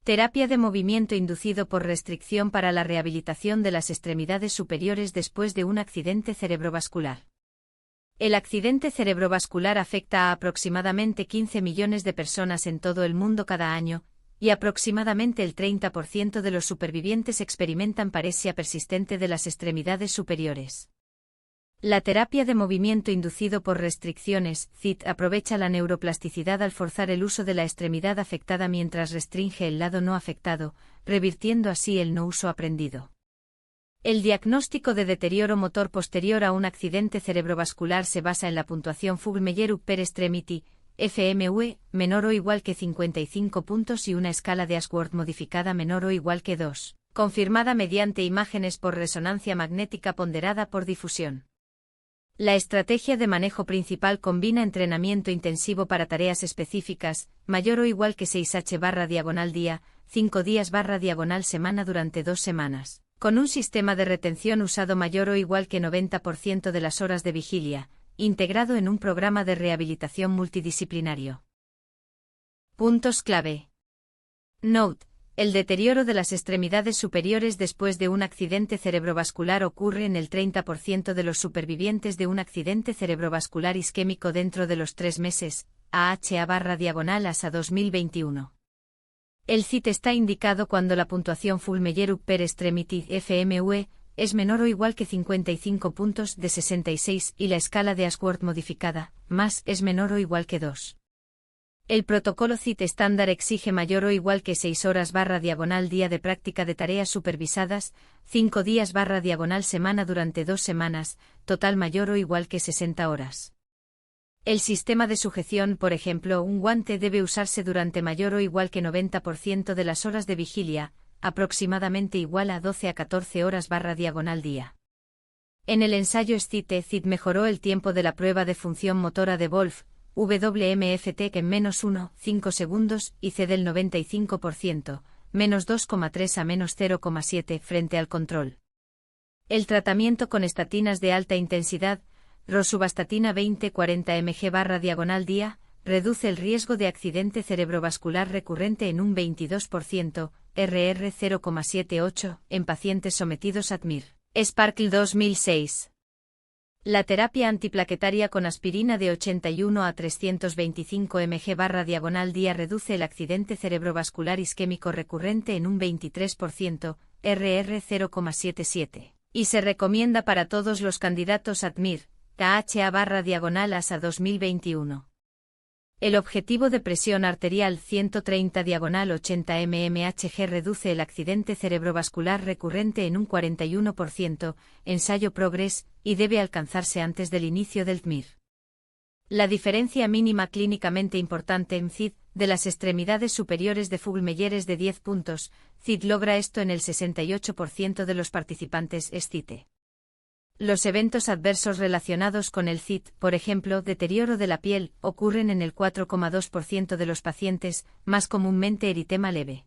Terapia de movimiento inducido por restricción para la rehabilitación de las extremidades superiores después de un accidente cerebrovascular. El accidente cerebrovascular afecta a aproximadamente 15 millones de personas en todo el mundo cada año, y aproximadamente el 30% de los supervivientes experimentan paresia persistente de las extremidades superiores. La terapia de movimiento inducido por restricciones, CIT, aprovecha la neuroplasticidad al forzar el uso de la extremidad afectada mientras restringe el lado no afectado, revirtiendo así el no uso aprendido. El diagnóstico de deterioro motor posterior a un accidente cerebrovascular se basa en la puntuación Fugl-Meyer Upper Extremity, FMUE, menor o igual que 55 puntos y una escala de Ashworth modificada menor o igual que 2, confirmada mediante imágenes por resonancia magnética ponderada por difusión. La estrategia de manejo principal combina entrenamiento intensivo para tareas específicas, mayor o igual que 6h/día, 5 días/semana durante 2 semanas, con un sistema de retención usado mayor o igual que 90% de las horas de vigilia, integrado en un programa de rehabilitación multidisciplinario. Puntos clave. Note: el deterioro de las extremidades superiores después de un accidente cerebrovascular ocurre en el 30% de los supervivientes de un accidente cerebrovascular isquémico dentro de los 3 meses, AHA/ASA 2021. El CIT está indicado cuando la puntuación Fugl-Meyer Upper Extremity FMUE es menor o igual que 55 puntos de 66 y la escala de Ashworth modificada, más es menor o igual que 2. El protocolo CIT estándar exige mayor o igual que 6 horas/día de práctica de tareas supervisadas, 5 días/semana durante 2 semanas, total mayor o igual que 60 horas. El sistema de sujeción, por ejemplo, un guante debe usarse durante mayor o igual que 90% de las horas de vigilia, aproximadamente igual a 12 a 14 horas/día. En el ensayo SCIT, CIT mejoró el tiempo de la prueba de función motora de Wolf, WMFT en -1,5 segundos y C del 95%, -2,3 a -0,7 frente al control. El tratamiento con estatinas de alta intensidad, rosuvastatina 20-40 mg/día, reduce el riesgo de accidente cerebrovascular recurrente en un 22%, RR 0,78, en pacientes sometidos a ADMIR. Sparkle 2006. La terapia antiplaquetaria con aspirina de 81 a 325 mg/día reduce el accidente cerebrovascular isquémico recurrente en un 23%, RR 0,77, y se recomienda para todos los candidatos ADMIR, AHA/ASA 2021. El objetivo de presión arterial 130/80 mmHg reduce el accidente cerebrovascular recurrente en un 41%, ensayo Progress, y debe alcanzarse antes del inicio del TMIR. La diferencia mínima clínicamente importante en CID de las extremidades superiores de Fugl-Meyer es de 10 puntos, CID logra esto en el 68% de los participantes SCIT. Los eventos adversos relacionados con el CIT, por ejemplo, deterioro de la piel, ocurren en el 4,2% de los pacientes, más comúnmente eritema leve.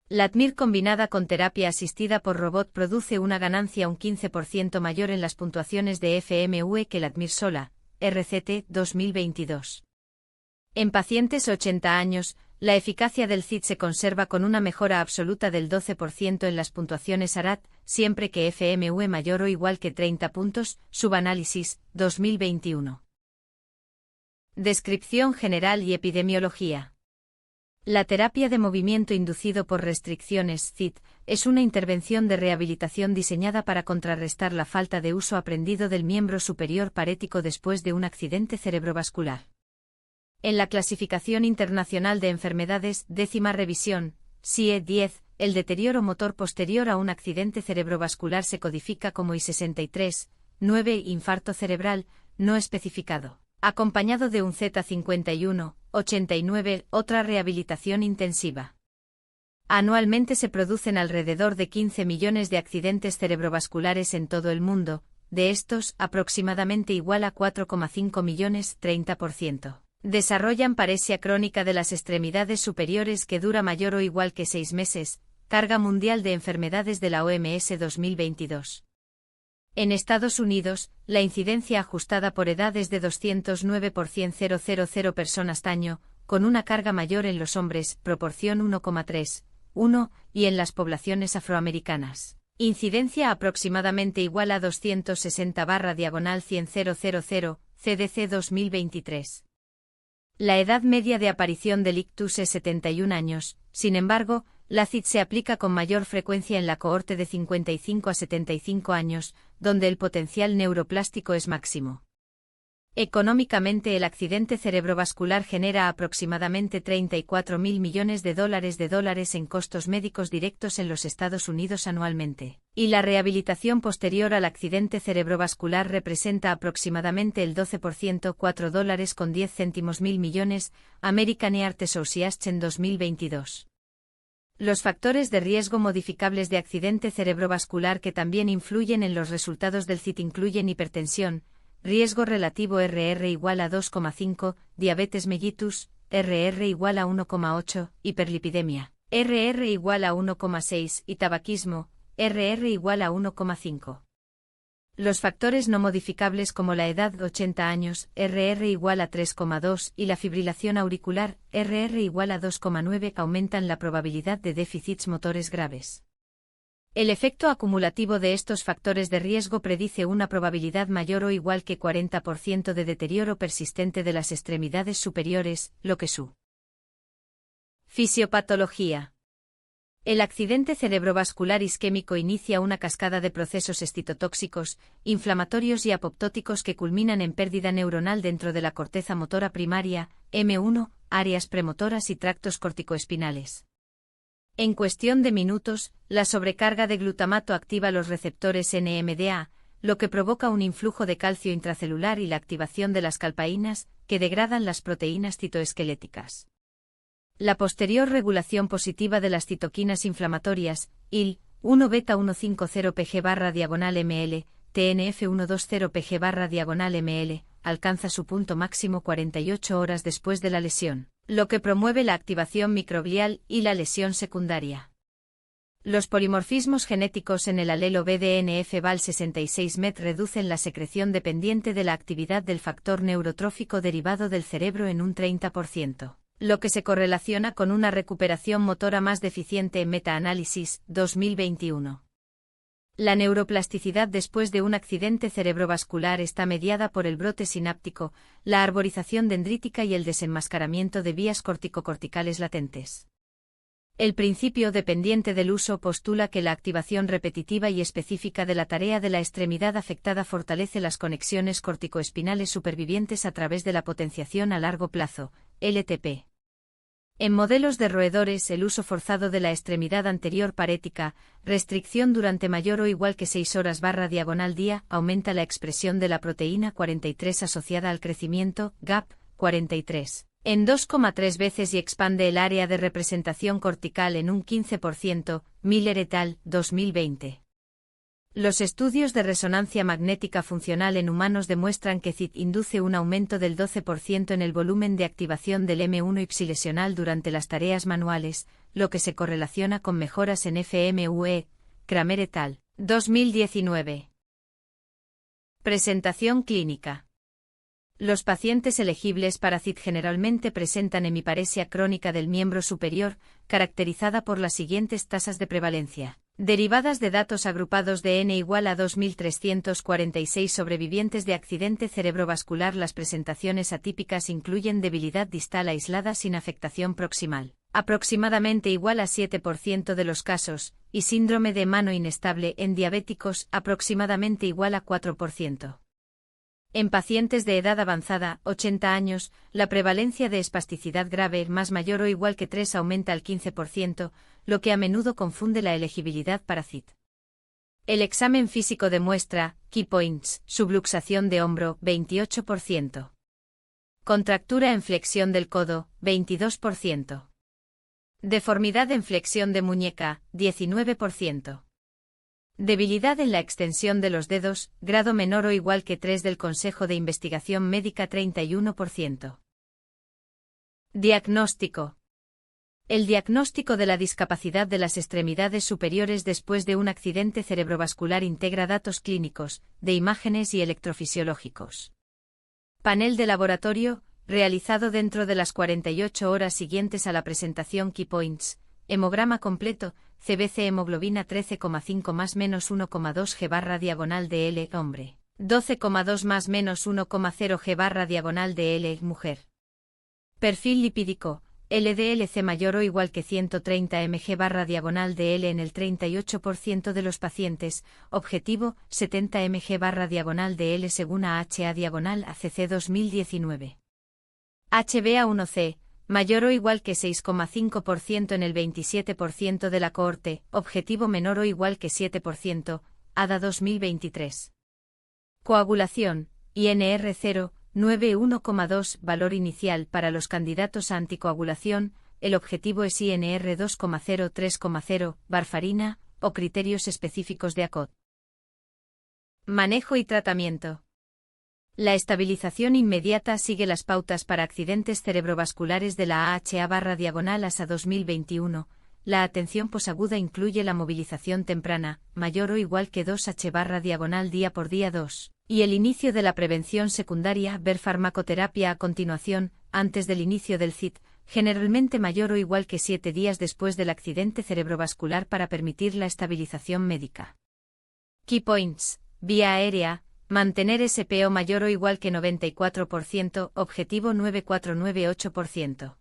La ADMIR combinada con terapia asistida por robot produce una ganancia un 15% mayor en las puntuaciones de FMUE que la ADMIR sola, RCT 2022. En pacientes 80 años, la eficacia del CIT se conserva con una mejora absoluta del 12% en las puntuaciones ARAT, siempre que FMUE mayor o igual que 30 puntos, Subanálisis, 2021. Descripción general y epidemiología. La terapia de movimiento inducido por restricciones, CIT, es una intervención de rehabilitación diseñada para contrarrestar la falta de uso aprendido del miembro superior parético después de un accidente cerebrovascular. En la Clasificación Internacional de Enfermedades, 10ª revisión, CIE 10, el deterioro motor posterior a un accidente cerebrovascular se codifica como I63, 9 infarto cerebral, no especificado, acompañado de un Z51, 89, otra rehabilitación intensiva. Anualmente se producen alrededor de 15 millones de accidentes cerebrovasculares en todo el mundo, de estos, aproximadamente igual a 4,5 millones, 30%. Desarrollan paresia crónica de las extremidades superiores que dura mayor o igual que 6 meses, Carga Mundial de Enfermedades de la OMS 2022. En Estados Unidos, la incidencia ajustada por edad es de 209 por 100.000 personas año, con una carga mayor en los hombres, proporción 1,3:1, y en las poblaciones afroamericanas. Incidencia aproximadamente igual a 260/100,000, CDC 2023. La edad media de aparición del ictus es 71 años, sin embargo, la CID se aplica con mayor frecuencia en la cohorte de 55 a 75 años, donde el potencial neuroplástico es máximo. Económicamente, el accidente cerebrovascular genera aproximadamente $34.000 millones en costos médicos directos en los Estados Unidos anualmente, y la rehabilitación posterior al accidente cerebrovascular representa aproximadamente el 12%, $4.10 millones, American Heart Association 2022. Los factores de riesgo modificables de accidente cerebrovascular que también influyen en los resultados del CIT incluyen hipertensión, riesgo relativo RR igual a 2,5, diabetes mellitus, RR igual a 1,8, hiperlipidemia, RR igual a 1,6 y tabaquismo, RR igual a 1,5. Los factores no modificables como la edad 80 años, RR igual a 3,2 y la fibrilación auricular, RR igual a 2,9 aumentan la probabilidad de déficits motores graves. El efecto acumulativo de estos factores de riesgo predice una probabilidad mayor o igual que 40% de deterioro persistente de las extremidades superiores, lo que su fisiopatología. El accidente cerebrovascular isquémico inicia una cascada de procesos excitotóxicos, inflamatorios y apoptóticos que culminan en pérdida neuronal dentro de la corteza motora primaria, M1, áreas premotoras y tractos corticoespinales. En cuestión de minutos, la sobrecarga de glutamato activa los receptores NMDA, lo que provoca un influjo de calcio intracelular y la activación de las calpaínas, que degradan las proteínas citoesqueléticas. La posterior regulación positiva de las citoquinas inflamatorias, IL-1 beta 150 pg/ml, TNF 120 pg/ml, alcanza su punto máximo 48 horas después de la lesión, lo que promueve la activación microglial y la lesión secundaria. Los polimorfismos genéticos en el alelo BDNF-Val66-MET reducen la secreción dependiente de la actividad del factor neurotrófico derivado del cerebro en un 30%, lo que se correlaciona con una recuperación motora más deficiente en Metaanálisis, 2021. La neuroplasticidad después de un accidente cerebrovascular está mediada por el brote sináptico, la arborización dendrítica y el desenmascaramiento de vías corticocorticales latentes. El principio dependiente del uso postula que la activación repetitiva y específica de la tarea de la extremidad afectada fortalece las conexiones corticoespinales supervivientes a través de la potenciación a largo plazo, LTP. En modelos de roedores, el uso forzado de la extremidad anterior parética, restricción durante mayor o igual que 6 horas/día, aumenta la expresión de la proteína 43 asociada al crecimiento, GAP43, en 2,3 veces y expande el área de representación cortical en un 15%, Miller et al., 2020. Los estudios de resonancia magnética funcional en humanos demuestran que CIT induce un aumento del 12% en el volumen de activación del M1 ipsilesional durante las tareas manuales, lo que se correlaciona con mejoras en FMUE, Kramer et al., 2019. Presentación clínica. Los pacientes elegibles para CIT generalmente presentan hemiparesia crónica del miembro superior, caracterizada por las siguientes tasas de prevalencia. Derivadas de datos agrupados de N igual a 2.346 sobrevivientes de accidente cerebrovascular. Las presentaciones atípicas incluyen debilidad distal aislada sin afectación proximal, aproximadamente igual a 7% de los casos, y síndrome de mano inestable en diabéticos, aproximadamente igual a 4%. En pacientes de edad avanzada, 80 años, la prevalencia de espasticidad grave más mayor o igual que 3 aumenta al 15%, lo que a menudo confunde la elegibilidad para CIT. El examen físico demuestra, key points, subluxación de hombro, 28%. Contractura en flexión del codo, 22%. Deformidad en flexión de muñeca, 19%. Debilidad en la extensión de los dedos, grado menor o igual que 3 del Consejo de Investigación Médica, 31%. Diagnóstico. El diagnóstico de la discapacidad de las extremidades superiores después de un accidente cerebrovascular integra datos clínicos, de imágenes y electrofisiológicos. Panel de laboratorio, realizado dentro de las 48 horas siguientes a la presentación Key Points, hemograma completo, CBC hemoglobina 13,5 más menos 1,2 G barra diagonal de L, hombre, 12,2 más menos 1,0 G barra diagonal de L, mujer. Perfil lipídico, LDLC mayor o igual que 130 mg barra diagonal de L en el 38% de los pacientes, objetivo, 70 mg barra diagonal de L según AHA diagonal ACC 2019. HbA1c, mayor o igual que 6,5% en el 27% de la cohorte, objetivo menor o igual que 7%, ADA 2023. Coagulación, INR 0, 9,1,2, valor inicial para los candidatos a anticoagulación, el objetivo es INR 2,0, 3,0, varfarina, o criterios específicos de ACOT. Manejo y tratamiento. La estabilización inmediata sigue las pautas para accidentes cerebrovasculares de la AHA/ASA 2021. La atención posaguda incluye la movilización temprana, mayor o igual que 2H/diagonal día por día 2, y el inicio de la prevención secundaria, ver farmacoterapia a continuación, antes del inicio del CIT, generalmente mayor o igual que 7 días después del accidente cerebrovascular para permitir la estabilización médica. Key Points, vía aérea, mantener SPO mayor o igual que 94%, objetivo 9498%.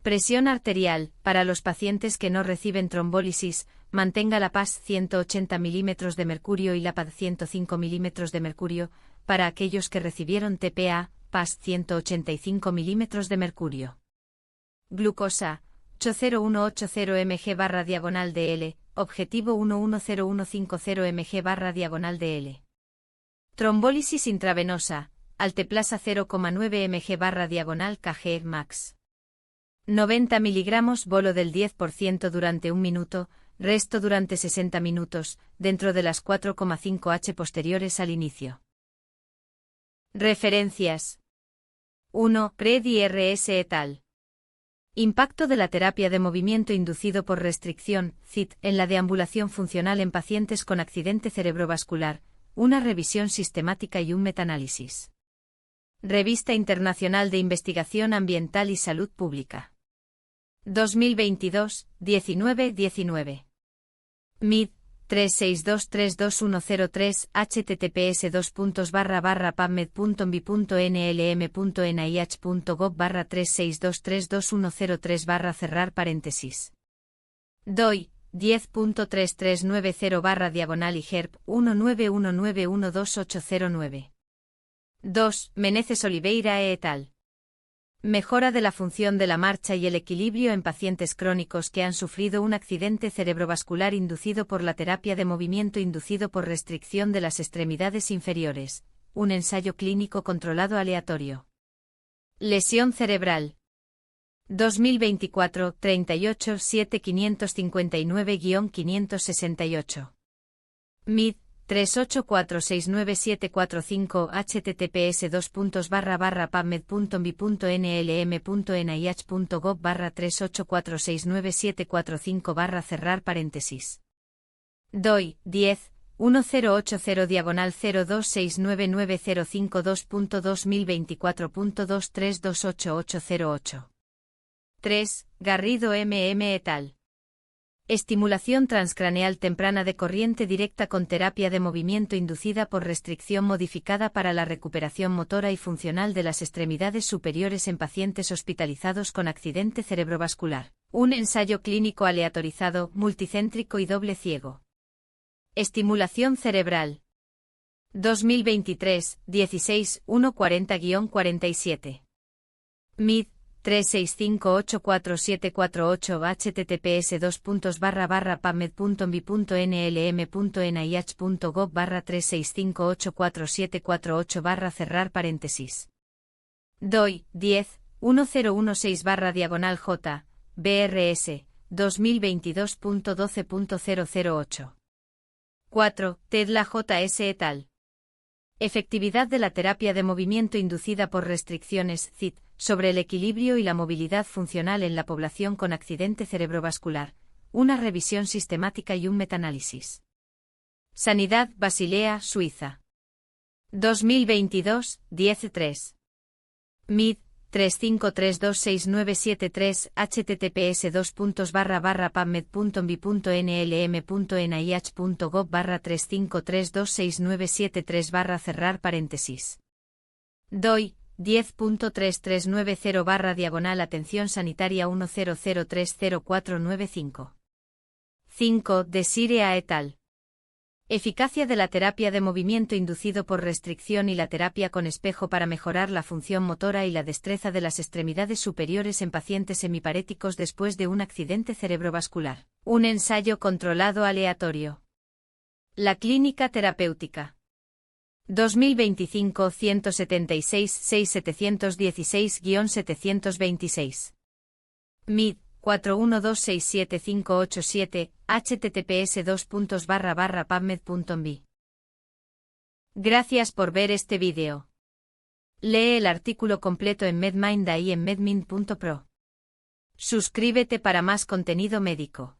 Presión arterial, para los pacientes que no reciben trombólisis, mantenga la PAS 180 mm de mercurio y la PAD 105 mm de mercurio, para aquellos que recibieron TPA, PAS 185 mm de mercurio. Glucosa, 80180 mg/diagonal de L, objetivo 110150 mg/diagonal de L. Trombólisis intravenosa, alteplasa 0,9 mg/diagonal kg max. 90 mg bolo del 10% durante 1 minuto, resto durante 60 minutos, dentro de las 4,5 H posteriores al inicio. Referencias. 1. Pred y RS et al. Impacto de la terapia de movimiento inducido por restricción, CIT, en la deambulación funcional en pacientes con accidente cerebrovascular, una revisión sistemática y un metaanálisis. Revista Internacional de Investigación Ambiental y Salud Pública. 2022, 19-19. MID, 362321003, https://pubmed.nlm.nih.gov 362321003 cerrar paréntesis. DOI, 10.3390 IGERP 1919128009. 2. Meneces Oliveira et al. Mejora de la función de la marcha y el equilibrio en pacientes crónicos que han sufrido un accidente cerebrovascular inducido por la terapia de movimiento inducido por restricción de las extremidades inferiores, un ensayo clínico controlado aleatorio. Lesión cerebral. 2024, 38 7559-568. MID, 384697745 https://pubmed.nlm.nih.gov 384697745 cerrar paréntesis. DOI, 10.10800905.2024.2024.23288808. 3. Garrido MM et al. Estimulación transcraneal temprana de corriente directa con terapia de movimiento inducida por restricción modificada para la recuperación motora y funcional de las extremidades superiores en pacientes hospitalizados con accidente cerebrovascular. Un ensayo clínico aleatorizado, multicéntrico y doble ciego. Estimulación cerebral. 2023, 16, 140-47. MID, 365844748 https://pubmed.nlm.nih.gov 365844748 cerrar paréntesis. DOI, 10.1016 J, BRS, 2022.12.008. 4. Tedla JS et al. Efectividad de la terapia de movimiento inducida por restricciones, CIT, sobre el equilibrio y la movilidad funcional en la población con accidente cerebrovascular, una revisión sistemática y un metaanálisis. Sanidad Basilea, Suiza. 2022, 10-3. MID, 3532697 https://pubmed.nlm.nih.gov/3532697 cerrar paréntesis. DOI 10.3390 Atención Sanitaria 100304995. 5. Desire et al. Eficacia de la terapia de movimiento inducido por restricción y la terapia con espejo para mejorar la función motora y la destreza de las extremidades superiores en pacientes semiparéticos después de un accidente cerebrovascular. Un ensayo controlado aleatorio. La clínica terapéutica. 2025 176 6716-726. MID 412675887 https://pubmed.mbi. Gracias por ver este vídeo. Lee el artículo completo en MedMinda y en medmind.pro. Suscríbete para más contenido médico.